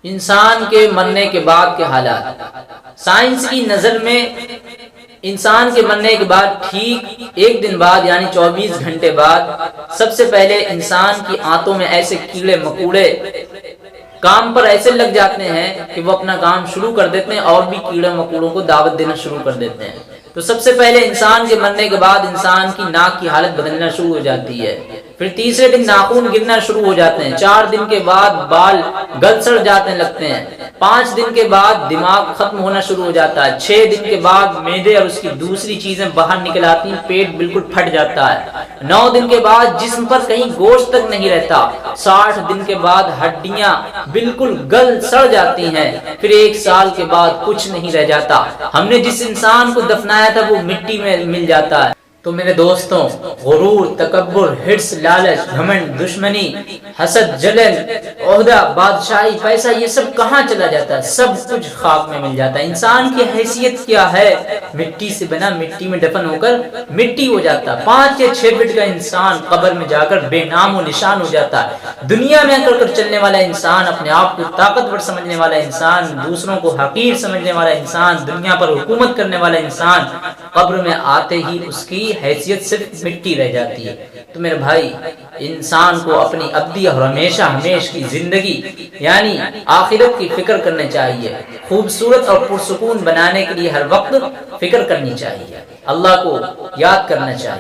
انسان کے مرنے کے بعد کے حالات۔ سائنس کی نظر میں انسان کے مرنے کے بعد ٹھیک ایک دن بعد یعنی 24 گھنٹے بعد سب سے پہلے انسان کی آنتوں میں ایسے کیڑے مکوڑے کام پر ایسے لگ جاتے ہیں کہ وہ اپنا کام شروع کر دیتے ہیں اور بھی کیڑے مکوڑوں کو دعوت دینا شروع کر دیتے ہیں۔ تو سب سے پہلے انسان کے مرنے کے بعد انسان کی ناک کی حالت بدلنا شروع ہو جاتی ہے، پھر تیسرے دن ناخن گرنا شروع ہو جاتے ہیں، 4 دن کے بعد بال گل سڑ جاتے لگتے ہیں، 5 دن کے بعد دماغ ختم ہونا شروع ہو جاتا ہے، 6 دن کے بعد معدے اور اس کی دوسری چیزیں باہر نکل آتی ہیں، پیٹ بالکل پھٹ جاتا ہے، 9 دن کے بعد جسم پر کہیں گوشت تک نہیں رہتا، 60 دن کے بعد ہڈیاں بالکل گل سڑ جاتی ہیں، پھر 1 سال کے بعد کچھ نہیں رہ جاتا، ہم نے جس انسان کو دفنایا تھا وہ مٹی میں مل جاتا ہے۔ تو میرے دوستوں، غرور، تکبر، حرص، لالچ، گھمنڈ، دشمنی، حسد، جلن، عہدہ، بادشاہی، پیسہ، یہ سب کہاں چلا جاتا ہے؟ سب کچھ خاک میں مل جاتا ہے۔ انسان کی حیثیت کیا ہے؟ مٹی سے بنا، مٹی میں دفن ہو کر مٹی ہو جاتا ہے۔ 5 یا 6 فٹ کا انسان قبر میں جا کر بے نام و نشان ہو جاتا ہے۔ دنیا میں کر چلنے والا انسان، اپنے آپ کو طاقتور سمجھنے والا انسان، دوسروں کو حقیر سمجھنے والا انسان، دنیا پر حکومت کرنے والا انسان، قبر میں آتے ہی اس کی حیثیت صرف مٹی رہ جاتی ہے۔ تو میرے بھائی، انسان کو اپنی ابدی اور ہمیشہ کی زندگی یعنی آخرت کی فکر کرنی چاہیے، خوبصورت اور پرسکون بنانے کے لیے ہر وقت فکر کرنی چاہیے، اللہ کو یاد کرنا چاہیے۔